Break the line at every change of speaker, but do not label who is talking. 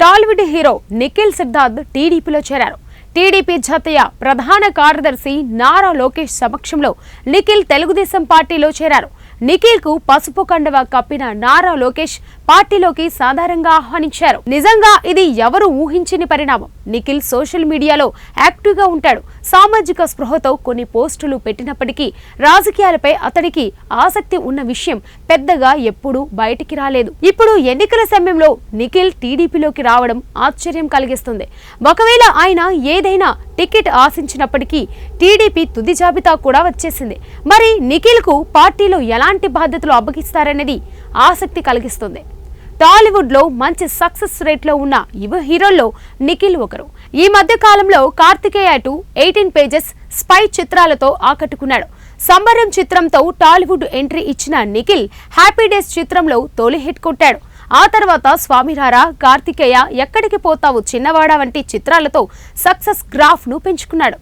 Tollywood hero Nikhil Siddharth టీడీపీలో చేరారు. TDP జాతీయ ప్రధాన కార్యదర్శి నారా లోకేష్ సమక్షంలో నిఖిల్ తెలుగుదేశం పార్టీలో చేరారు. నిఖిల్ కు పసుపు కండువా కప్పిన నారా లోకేష్ పార్టీలోకి సాధారణంగా ఆహ్వానించారు. నిజంగా ఇది ఎవరు ఊహించని పరిణామం. నిఖిల్ సోషల్ మీడియాలో యాక్టివ్ గా ఉంటాడు. సామాజిక స్పృహతో కొన్ని పోస్టులు పెట్టినప్పటికీ రాజకీయాలపై అతడికి ఆసక్తి ఉన్న విషయం పెద్దగా ఎప్పుడూ బయటికి రాలేదు. ఇప్పుడు ఎన్నికల సమయంలో నిఖిల్ టీడీపీలోకి రావడం ఆశ్చర్యం కలిగిస్తుంది. ఒకవేళ ఆయన ఏదైనా టికెట్ ఆశించినప్పటికీ టీడీపీ తుది జాబితా కూడా వచ్చేసింది. మరి నిఖిల్ కు పార్టీలో ఎలాంటి బాధ్యతలు అప్పగిస్తారనేది ఆసక్తి కలిగిస్తుంది. టాలీవుడ్ లో మంచి సక్సెస్ రేట్ లో ఉన్న యువ హీరోల్లో నిఖిల్ ఒకరు. ఈ మధ్య కాలంలో కార్తికేయ 2, 18 పేజెస్, స్పై చిత్రాలతో ఆకట్టుకున్నాడు. సంబరం చిత్రంతో టాలీవుడ్ ఎంట్రీ ఇచ్చిన నిఖిల్ హ్యాపీ డేస్ చిత్రంలో తొలి హిట్ కొట్టాడు. ఆ తర్వాత స్వామిరారా, కార్తికేయ, ఎక్కడికి పోతావు చిన్నవాడా వంటి చిత్రాలతో సక్సెస్ గ్రాఫ్ ను పెంచుకున్నాడు.